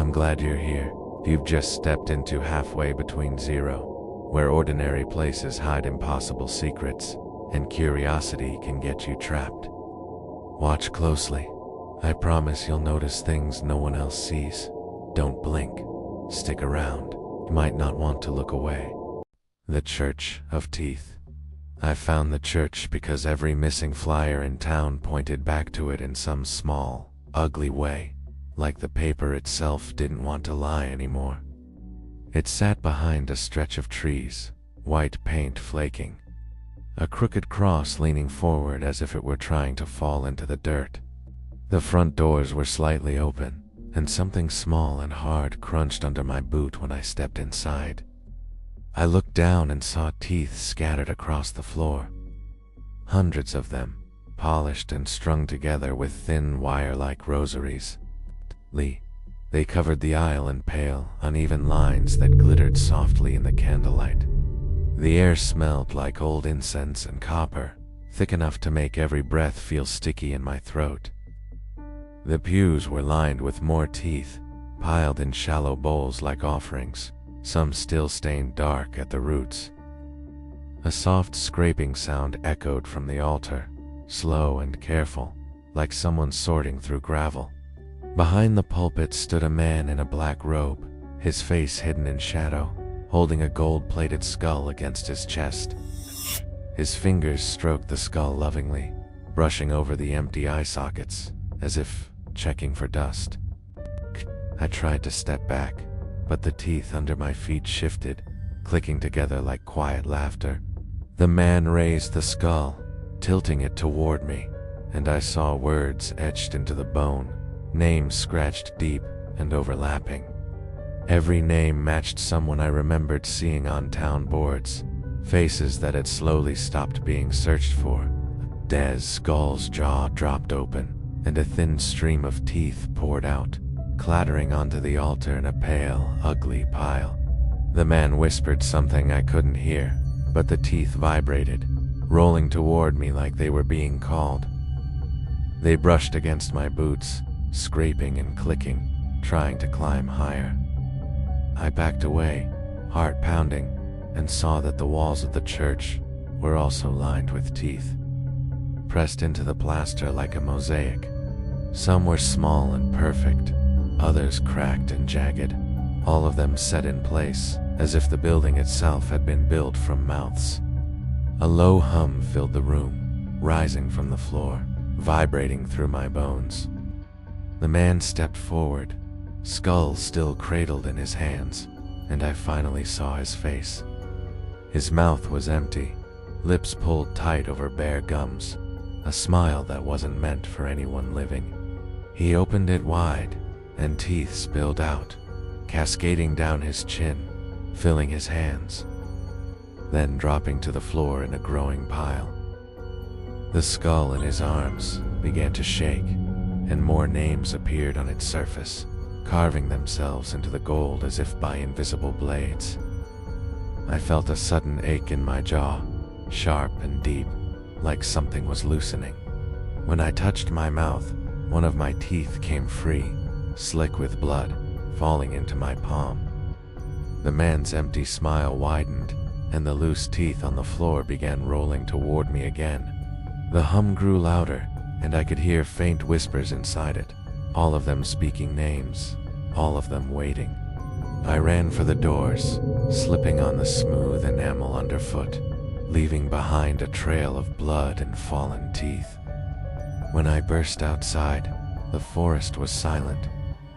I'm glad you're here. You've just stepped into halfway between zero, where ordinary places hide impossible secrets, and curiosity can get you trapped. Watch closely. I promise you'll notice things no one else sees. Don't blink. Stick around. You might not want to look away. The Church of Teeth. I found the church because every missing flyer in town pointed back to it in some small, ugly way, like the paper itself didn't want to lie anymore. It sat behind a stretch of trees, white paint flaking, a crooked cross leaning forward as if it were trying to fall into the dirt. The front doors were slightly open, and something small and hard crunched under my boot when I stepped inside. I looked down and saw teeth scattered across the floor. Hundreds of them, polished and strung together with thin wire-like rosaries. They covered the aisle in pale, uneven lines that glittered softly in the candlelight. The air smelled like old incense and copper, thick enough to make every breath feel sticky in my throat. The pews were lined with more teeth, piled in shallow bowls like offerings, some still stained dark at the roots. A soft scraping sound echoed from the altar, slow and careful, like someone sorting through gravel. Behind the pulpit stood a man in a black robe, his face hidden in shadow, holding a gold-plated skull against his chest. His fingers stroked the skull lovingly, brushing over the empty eye sockets, as if checking for dust. I tried to step back, but the teeth under my feet shifted, clicking together like quiet laughter. The man raised the skull, tilting it toward me, and I saw words etched into the bone, names scratched deep and overlapping. Every name matched someone I remembered seeing on town boards, faces that had slowly stopped being searched for. Des Skull's jaw dropped open, and a thin stream of teeth poured out, clattering onto the altar in a pale, ugly pile. The man whispered something I couldn't hear, but the teeth vibrated, rolling toward me like they were being called. They brushed against my boots, scraping and clicking, trying to climb higher. I backed away, heart pounding, and saw that the walls of the church were also lined with teeth, pressed into the plaster like a mosaic. Some were small and perfect, others cracked and jagged, all of them set in place, as if the building itself had been built from mouths. A low hum filled the room, rising from the floor, vibrating through my bones. The man stepped forward, skull still cradled in his hands, and I finally saw his face. His mouth was empty, lips pulled tight over bare gums, a smile that wasn't meant for anyone living. He opened it wide, and teeth spilled out, cascading down his chin, filling his hands, then dropping to the floor in a growing pile. The skull in his arms began to shake, and more names appeared on its surface, carving themselves into the gold as if by invisible blades. I felt a sudden ache in my jaw, sharp and deep, like something was loosening. When I touched my mouth, one of my teeth came free, slick with blood, falling into my palm. The man's empty smile widened, and the loose teeth on the floor began rolling toward me again. The hum grew louder, and I could hear faint whispers inside it, all of them speaking names, all of them waiting. I ran for the doors, slipping on the smooth enamel underfoot, leaving behind a trail of blood and fallen teeth. When I burst outside, the forest was silent,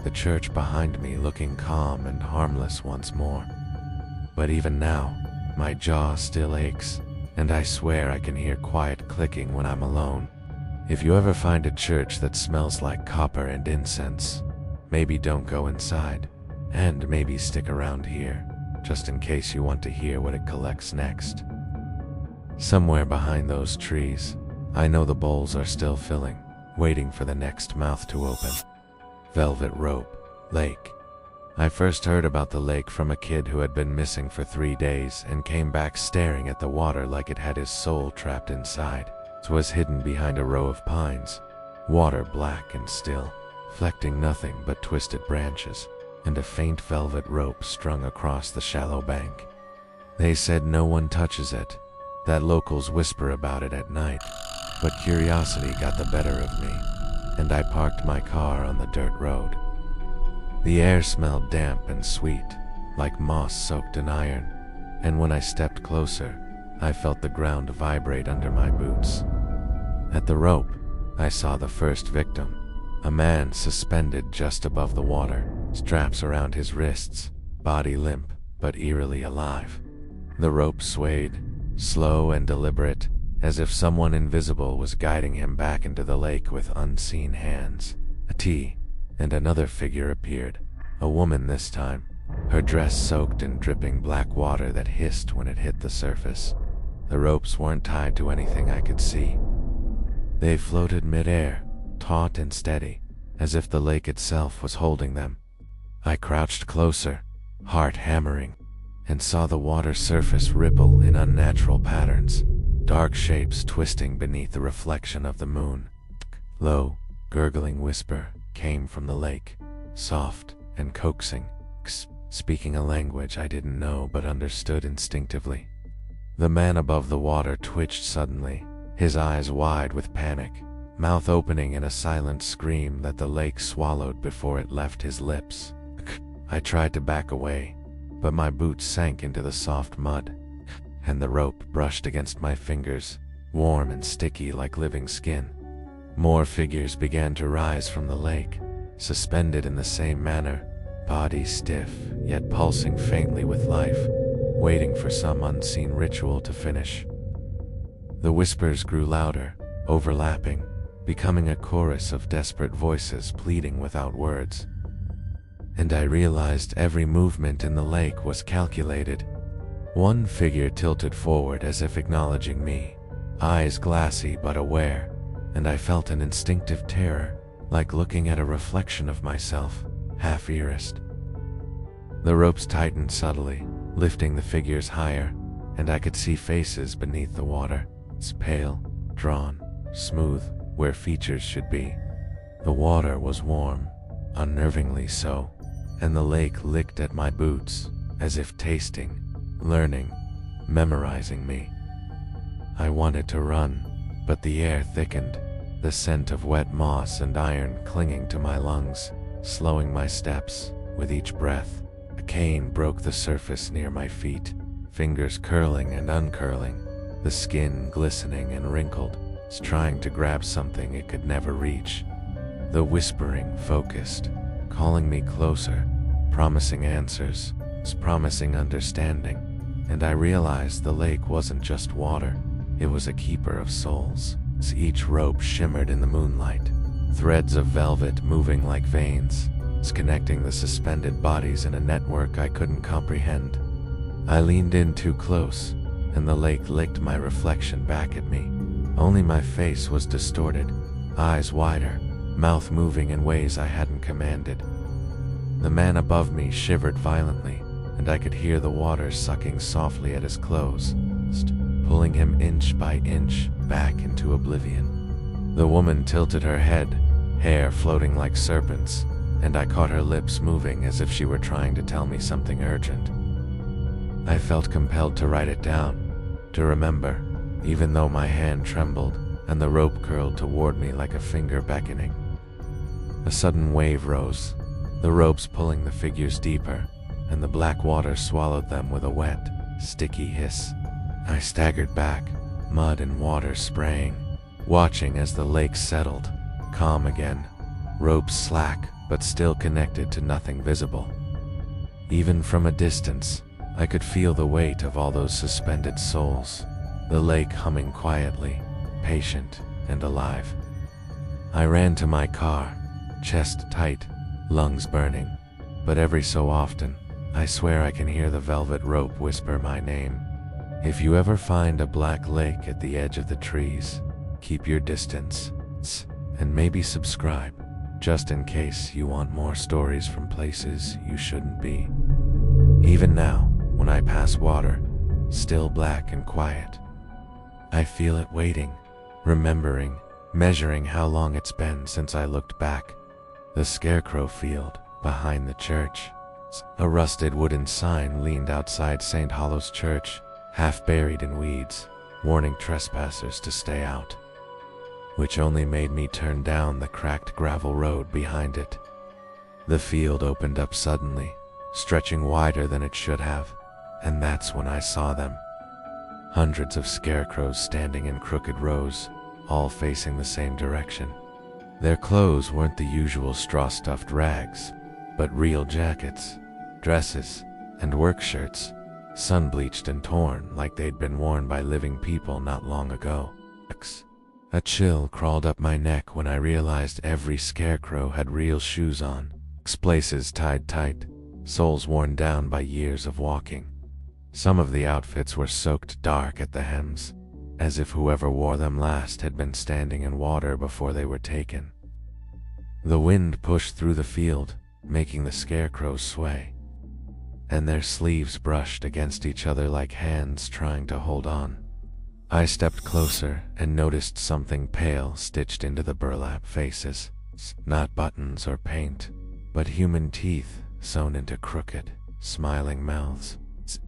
the church behind me looking calm and harmless once more. But even now, my jaw still aches, and I swear I can hear quiet clicking when I'm alone. If you ever find a church that smells like copper and incense, maybe don't go inside, and maybe stick around here, just in case you want to hear what it collects next. Somewhere behind those trees, I know the bowls are still filling, waiting for the next mouth to open. Velvet Rope Lake. I first heard about the lake from a kid who had been missing for 3 days and came back staring at the water like it had his soul trapped inside. It was hidden behind a row of pines, water black and still, reflecting nothing but twisted branches. and a faint velvet rope strung across the shallow bank. They said no one touches it, that locals whisper about it at night, but curiosity got the better of me, and I parked my car on the dirt road. The air smelled damp and sweet, like moss soaked in iron, and when I stepped closer, I felt the ground vibrate under my boots. At the rope, I saw the first victim, a man suspended just above the water, straps around his wrists, body limp but eerily alive. The rope swayed, slow and deliberate, as if someone invisible was guiding him back into the lake with unseen hands. And another figure appeared, a woman this time, her dress soaked in dripping black water that hissed when it hit the surface. The ropes weren't tied to anything I could see. They floated mid-air, taut and steady, as if the lake itself was holding them. I crouched closer, heart hammering, and saw the water surface ripple in unnatural patterns, dark shapes twisting beneath the reflection of the moon. Low, gurgling whisper came from the lake, soft and coaxing, speaking a language I didn't know but understood instinctively. The man above the water twitched suddenly, his eyes wide with panic, mouth opening in a silent scream that the lake swallowed before it left his lips. I tried to back away, but my boots sank into the soft mud, and the rope brushed against my fingers, warm and sticky like living skin. More figures began to rise from the lake, suspended in the same manner, bodies stiff yet pulsing faintly with life, waiting for some unseen ritual to finish. The whispers grew louder, overlapping, becoming a chorus of desperate voices pleading without words. And I realized every movement in the lake was calculated. One figure tilted forward as if acknowledging me, eyes glassy but aware, and I felt an instinctive terror, like looking at a reflection of myself, half erased. The ropes tightened subtly, lifting the figures higher, and I could see faces beneath the water. It's pale, drawn, smooth, where features should be. The water was warm, unnervingly so, and the lake licked at my boots, as if tasting, learning, memorizing me. I wanted to run, but the air thickened, the scent of wet moss and iron clinging to my lungs, slowing my steps with each breath. A cane broke the surface near my feet, fingers curling and uncurling, the skin glistening and wrinkled, trying to grab something it could never reach. The whispering focused, calling me closer, promising answers, promising understanding, and I realized the lake wasn't just water, it was a keeper of souls. Each rope shimmered in the moonlight, threads of velvet moving like veins, connecting the suspended bodies in a network I couldn't comprehend. I leaned in too close, and the lake licked my reflection back at me. Only my face was distorted, eyes wider, mouth moving in ways I hadn't commanded. The man above me shivered violently, and I could hear the water sucking softly at his clothes, pulling him inch by inch back into oblivion. The woman tilted her head, hair floating like serpents, and I caught her lips moving as if she were trying to tell me something urgent. I felt compelled to write it down, to remember, even though my hand trembled and the rope curled toward me like a finger beckoning. A sudden wave rose, the ropes pulling the figures deeper, and the black water swallowed them with a wet, sticky hiss. I staggered back, mud and water spraying, watching as the lake settled, calm again, ropes slack but still connected to nothing visible. Even from a distance, I could feel the weight of all those suspended souls, the lake humming quietly, patient and alive. I ran to my car, chest tight, lungs burning, but every so often, I swear I can hear the velvet rope whisper my name. If you ever find a black lake at the edge of the trees, keep your distance, and maybe subscribe, just in case you want more stories from places you shouldn't be. Even now, when I pass water, still black and quiet, I feel it waiting, remembering, measuring how long it's been since I looked back. The Scarecrow field, behind the church. A rusted wooden sign leaned outside St. Hollow's Church, half buried in weeds, warning trespassers to stay out, which only made me turn down the cracked gravel road behind it. The field opened up suddenly, stretching wider than it should have, and that's when I saw them. Hundreds of scarecrows standing in crooked rows, all facing the same direction. Their clothes weren't the usual straw-stuffed rags, but real jackets, dresses, and work shirts, sun-bleached and torn like they'd been worn by living people not long ago. A chill crawled up my neck when I realized every scarecrow had real shoes on, places tied tight, soles worn down by years of walking. Some of the outfits were soaked dark at the hems, as if whoever wore them last had been standing in water before they were taken. The wind pushed through the field, making the scarecrows sway, and their sleeves brushed against each other like hands trying to hold on. I stepped closer and noticed something pale stitched into the burlap faces. Not buttons or paint, but human teeth sewn into crooked, smiling mouths.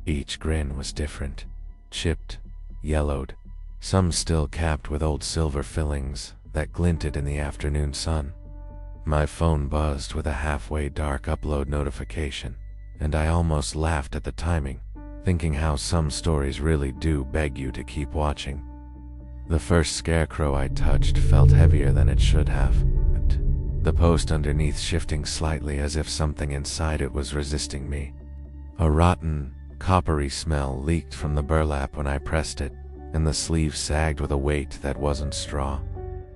Each grin was different, chipped, yellowed, some still capped with old silver fillings that glinted in the afternoon sun. My phone buzzed with a halfway dark upload notification, and I almost laughed at the timing, thinking how some stories really do beg you to keep watching. The first scarecrow I touched felt heavier than it should have, the post underneath shifting slightly as if something inside it was resisting me. A rotten, coppery smell leaked from the burlap when I pressed it, and the sleeve sagged with a weight that wasn't straw.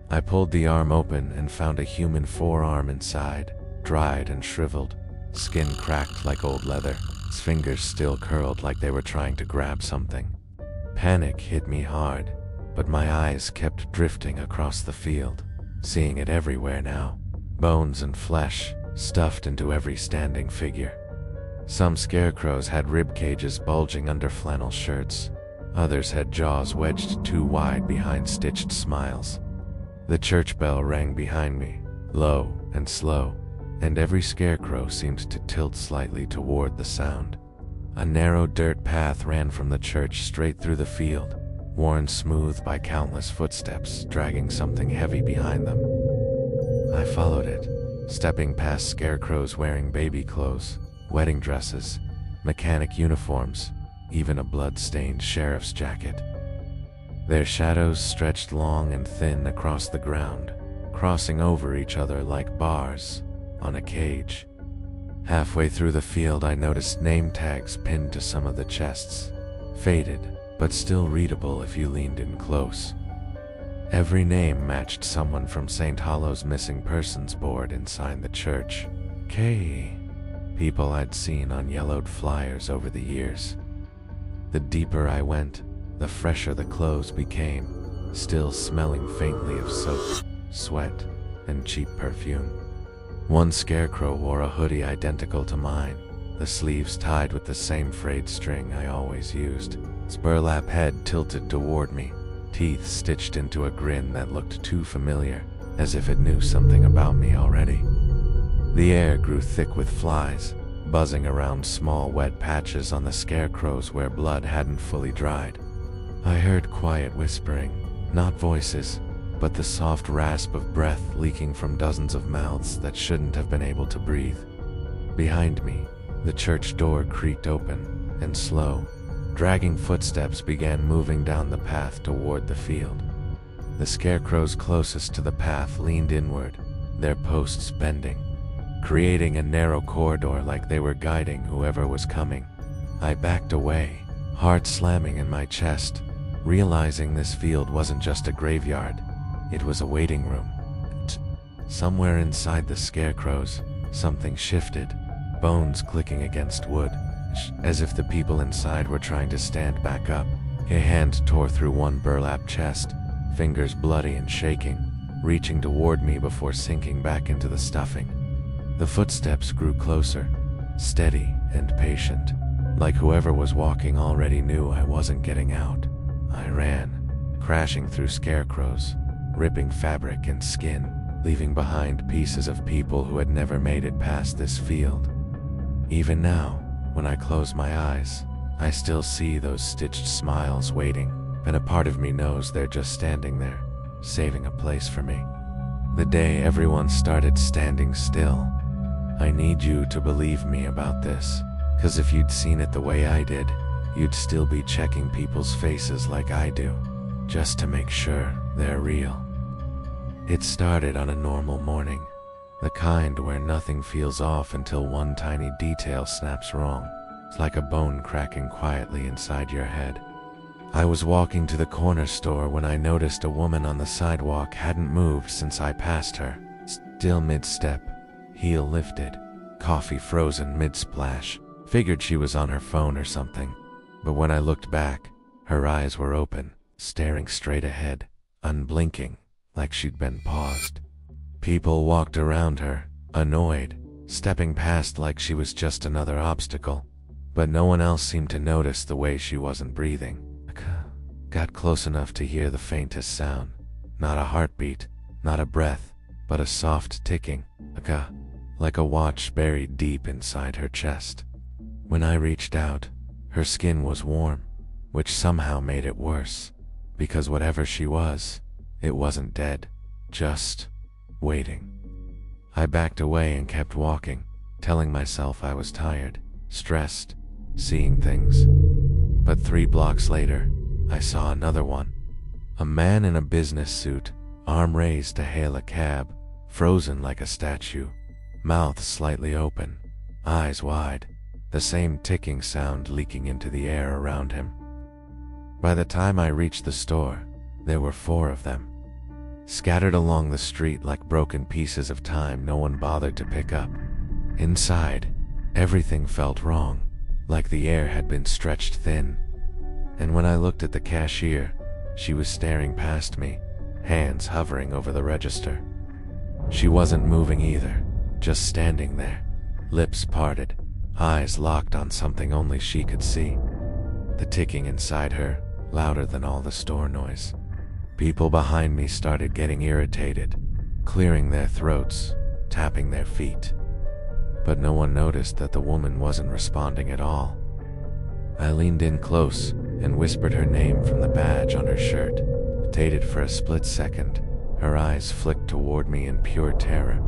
I pulled the arm open and found a human forearm inside, dried and shriveled, skin cracked like old leather, its fingers still curled like they were trying to grab something. Panic hit me hard, but my eyes kept drifting across the field, seeing it everywhere now. Bones and flesh, stuffed into every standing figure. Some scarecrows had rib cages bulging under flannel shirts. Others had jaws wedged too wide behind stitched smiles. The church bell rang behind me, low and slow, and every scarecrow seemed to tilt slightly toward the sound. A narrow dirt path ran from the church straight through the field, worn smooth by countless footsteps dragging something heavy behind them. I followed it, stepping past scarecrows wearing baby clothes, wedding dresses, mechanic uniforms, even a blood-stained sheriff's jacket. Their shadows stretched long and thin across the ground, crossing over each other like bars on a cage. Halfway through the field, I noticed name tags pinned to some of the chests, faded but still readable if you leaned in close. Every name matched someone from St. Hollow's missing persons board inside the church. People I'd seen on yellowed flyers over the years. The deeper I went, the fresher the clothes became, still smelling faintly of soap, sweat, and cheap perfume. One scarecrow wore a hoodie identical to mine, the sleeves tied with the same frayed string I always used. Its burlap head tilted toward me, teeth stitched into a grin that looked too familiar, as if it knew something about me already. The air grew thick with flies, buzzing around small wet patches on the scarecrows where blood hadn't fully dried. I heard quiet whispering, not voices, but the soft rasp of breath leaking from dozens of mouths that shouldn't have been able to breathe. Behind me, the church door creaked open, and slow, dragging footsteps began moving down the path toward the field. The scarecrows closest to the path leaned inward, their posts bending, creating a narrow corridor like they were guiding whoever was coming. I backed away, heart slamming in my chest, realizing this field wasn't just a graveyard, it was a waiting room. Somewhere inside the scarecrows, something shifted, bones clicking against wood, as if the people inside were trying to stand back up. A hand tore through one burlap chest, fingers bloody and shaking, reaching toward me before sinking back into the stuffing. The footsteps grew closer, steady and patient, like whoever was walking already knew I wasn't getting out. I ran, crashing through scarecrows, ripping fabric and skin. leaving behind pieces of people who had never made it past this field. Even now, when I close my eyes, I still see those stitched smiles waiting, and a part of me knows they're just standing there, saving a place for me. The day everyone started standing still. I need you to believe me about this, 'cause if you'd seen it the way I did, you'd still be checking people's faces like I do, just to make sure they're real. It started on a normal morning, the kind where nothing feels off until one tiny detail snaps wrong. It's like a bone cracking quietly inside your head. I was walking to the corner store when I noticed a woman on the sidewalk hadn't moved since I passed her, still mid-step, heel lifted, coffee frozen mid-splash. Figured she was on her phone or something, but when I looked back, her eyes were open, staring straight ahead, unblinking, like she'd been paused. People walked around her, annoyed, stepping past like she was just another obstacle, but no one else seemed to notice the way she wasn't breathing. Got close enough to hear the faintest sound, not a heartbeat, not a breath, but a soft ticking, like a watch buried deep inside her chest. When I reached out, her skin was warm, which somehow made it worse, because whatever she was, it wasn't dead, just waiting. I backed away and kept walking, telling myself I was tired, stressed, seeing things. But 3 blocks later, I saw another one. A man in a business suit, arm raised to hail a cab, frozen like a statue, mouth slightly open, eyes wide, the same ticking sound leaking into the air around him. By the time I reached the store, there were 4 of them, scattered along the street like broken pieces of time no one bothered to pick up. Inside, everything felt wrong, like the air had been stretched thin. And when I looked at the cashier, she was staring past me, hands hovering over the register. She wasn't moving either, just standing there, lips parted, eyes locked on something only she could see. The ticking inside her, louder than all the store noise. People behind me started getting irritated, clearing their throats, tapping their feet. But no one noticed that the woman wasn't responding at all. I leaned in close and whispered her name from the badge on her shirt. Hesitated for a split second, her eyes flicked toward me in pure terror.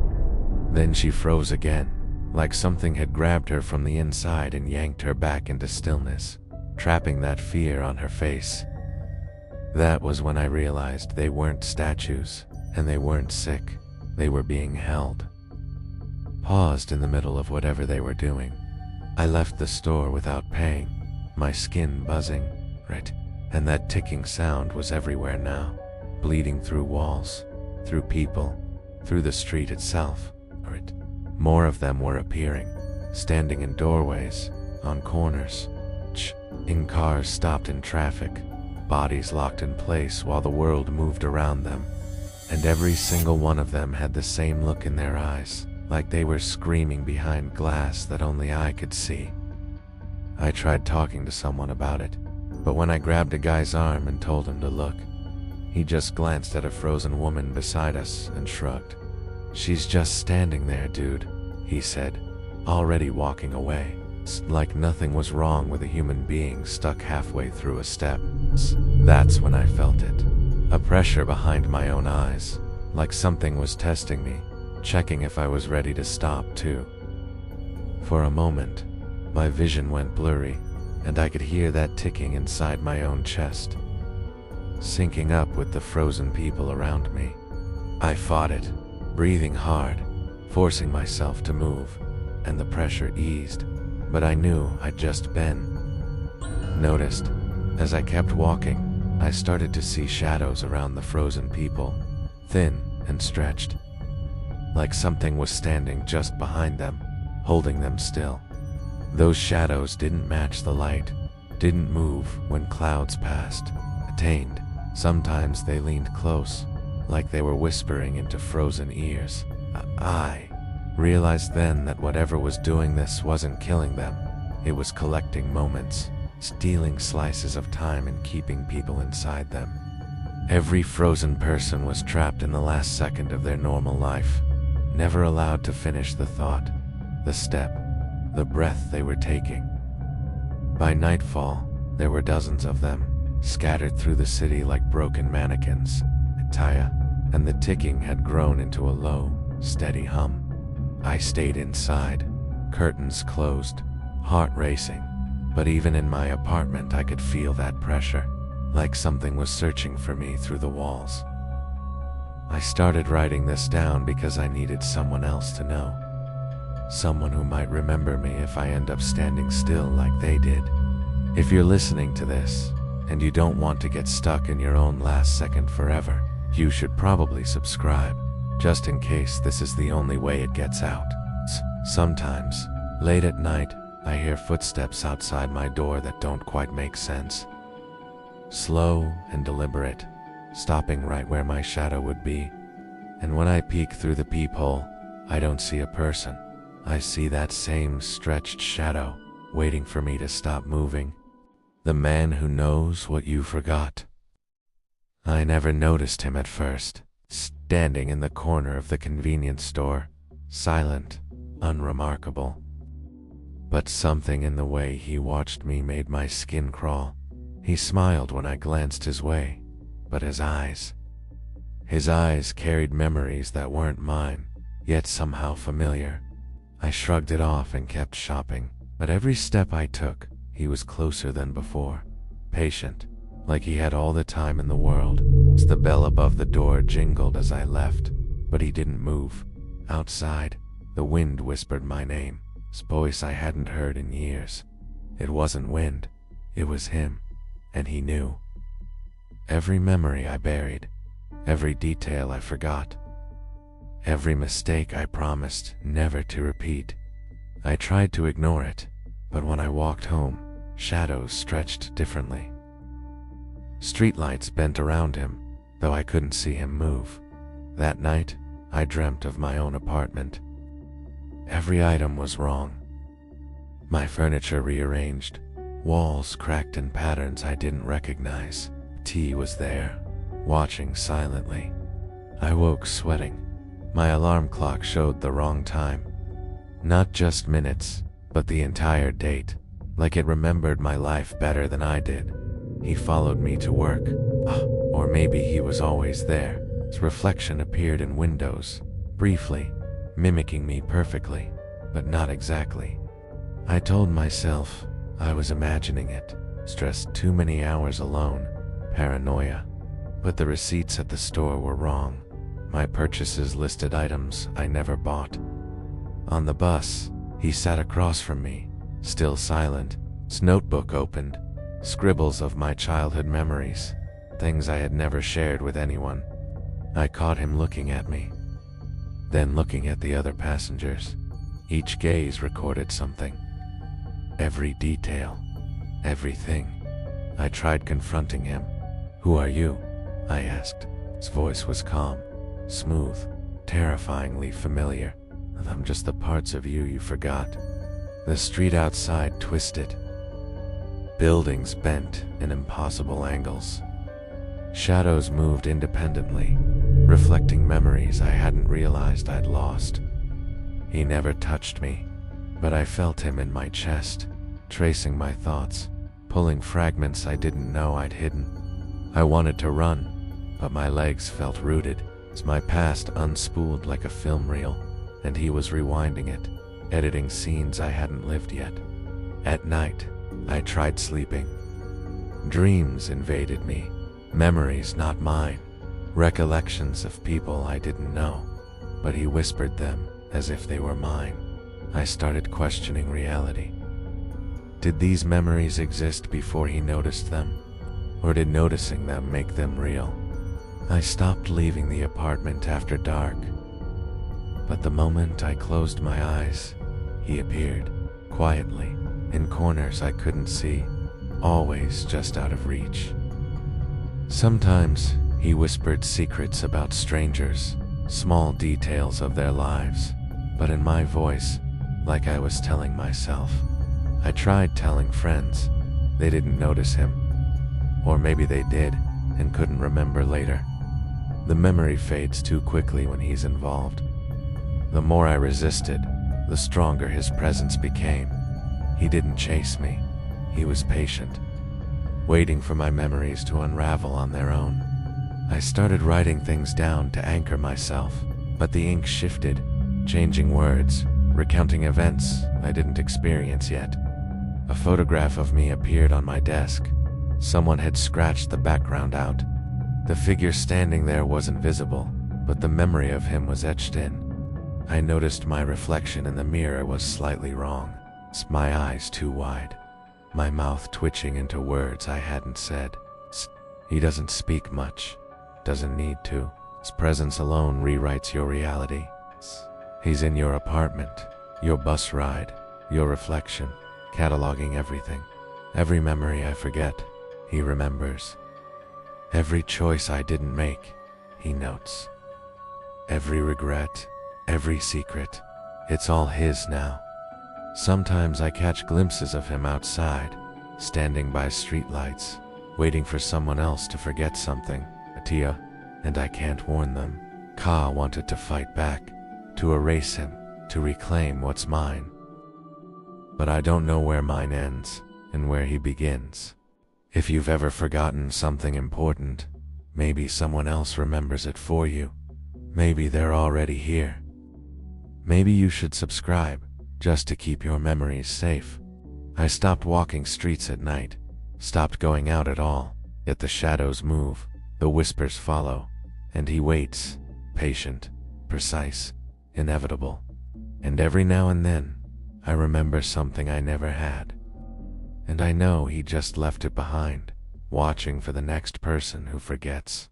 Then she froze again, like something had grabbed her from the inside and yanked her back into stillness, trapping that fear on her face. That was when I realized they weren't statues, and they weren't sick, they were being held. Paused in the middle of whatever they were doing. I left the store without paying, my skin buzzing, right? And that ticking sound was everywhere now, bleeding through walls, through people, through the street itself, right? More of them were appearing, standing in doorways, on corners, in cars stopped in traffic, bodies locked in place while the world moved around them. And every single one of them had the same look in their eyes, like they were screaming behind glass that only I could see. I tried talking to someone about it, but when I grabbed a guy's arm and told him to look, he just glanced at a frozen woman beside us and shrugged. "She's just standing there, dude," he said, already walking away. It's like nothing was wrong with a human being stuck halfway through a step. That's when I felt it. A pressure behind my own eyes, like something was testing me, checking if I was ready to stop too. For a moment, my vision went blurry, and I could hear that ticking inside my own chest, syncing up with the frozen people around me. I fought it, breathing hard, forcing myself to move, and the pressure eased, but I knew I'd just been noticed. As I kept walking, I started to see shadows around the frozen people, thin and stretched, like something was standing just behind them, holding them still. Those shadows didn't match the light, didn't move when clouds passed, attained. Sometimes they leaned close, like they were whispering into frozen ears. I realized then that whatever was doing this wasn't killing them. It was collecting moments, stealing slices of time and keeping people inside them. Every frozen person was trapped in the last second of their normal life, never allowed to finish the thought, the step, the breath they were taking. By nightfall, there were dozens of them, scattered through the city like broken mannequins. Taya, and the ticking had grown into a low, steady hum. I stayed inside, curtains closed, heart racing, but even in my apartment I could feel that pressure, like something was searching for me through the walls. I started writing this down because I needed someone else to know. Someone who might remember me if I end up standing still like they did. If you're listening to this, and you don't want to get stuck in your own last second forever, you should probably subscribe, just in case this is the only way it gets out. Sometimes, late at night, I hear footsteps outside my door that don't quite make sense. Slow and deliberate, stopping right where my shadow would be. And when I peek through the peephole, I don't see a person. I see that same stretched shadow, waiting for me to stop moving. The man who knows what you forgot. I never noticed him at first, standing in the corner of the convenience store, silent, unremarkable. But something in the way he watched me made my skin crawl. He smiled when I glanced his way, but his eyes carried memories that weren't mine, yet somehow familiar. I shrugged it off and kept shopping, but every step I took, he was closer than before, patient, like he had all the time in the world. The bell above the door jingled as I left, but he didn't move. Outside, the wind whispered my name, his voice I hadn't heard in years. It wasn't wind, it was him, and he knew. Every memory I buried, every detail I forgot, every mistake I promised never to repeat. I tried to ignore it, but when I walked home, shadows stretched differently. Streetlights bent around him, though I couldn't see him move. That night, I dreamt of my own apartment. Every item was wrong. My furniture rearranged, walls cracked in patterns I didn't recognize. T was there, watching silently. I woke sweating. My alarm clock showed the wrong time. Not just minutes, but the entire date, like it remembered my life better than I did. He followed me to work. Or maybe he was always there. His reflection appeared in windows, briefly, mimicking me perfectly, but not exactly. I told myself I was imagining it, stressed too many hours alone, paranoia. But the receipts at the store were wrong. My purchases listed items I never bought. On the bus, he sat across from me, still silent, his notebook opened, scribbles of my childhood memories, things I had never shared with anyone. I caught him looking at me, then looking at the other passengers. Each gaze recorded something. Every detail, everything. I tried confronting him. "Who are you?" I asked. His voice was calm, smooth, terrifyingly familiar. "I'm just the parts of you forgot." The street outside twisted. Buildings bent in impossible angles. Shadows moved independently, reflecting memories I hadn't realized I'd lost. He never touched me, but I felt him in my chest, tracing my thoughts, pulling fragments I didn't know I'd hidden. I wanted to run, but my legs felt rooted, as my past unspooled like a film reel, and he was rewinding it, editing scenes I hadn't lived yet. At night, I tried sleeping. Dreams invaded me, memories not mine, recollections of people I didn't know, but he whispered them as if they were mine. I started questioning reality. Did these memories exist before he noticed them, or did noticing them make them real? I stopped leaving the apartment after dark, but the moment I closed my eyes, he appeared, quietly, in corners I couldn't see, always just out of reach. Sometimes he whispered secrets about strangers, small details of their lives, but in my voice, like I was telling myself. I tried telling friends. They didn't notice him. Or maybe they did, and couldn't remember later. The memory fades too quickly when he's involved. The more I resisted, the stronger his presence became. He didn't chase me. He was patient, waiting for my memories to unravel on their own. I started writing things down to anchor myself, but the ink shifted, changing words, recounting events I didn't experience yet. A photograph of me appeared on my desk. Someone had scratched the background out. The figure standing there wasn't visible, but the memory of him was etched in. I noticed my reflection in the mirror was slightly wrong. My eyes too wide, my mouth twitching into words I hadn't said. He doesn't speak much, doesn't need to. His presence alone rewrites your reality. He's in your apartment, your bus ride, your reflection, cataloging everything. Every memory I forget, he remembers. Every choice I didn't make, he notes. Every regret, every secret, it's all his now. Sometimes I catch glimpses of him outside, standing by streetlights, waiting for someone else to forget something. Atia, and I can't warn them. Ka wanted to fight back, to erase him, to reclaim what's mine. But I don't know where mine ends and where he begins. If you've ever forgotten something important, maybe someone else remembers it for you. Maybe they're already here. Maybe you should subscribe, just to keep your memories safe. I stopped walking streets at night, stopped going out at all, yet the shadows move, the whispers follow, and he waits, patient, precise, inevitable. And every now and then, I remember something I never had. And I know he just left it behind, watching for the next person who forgets.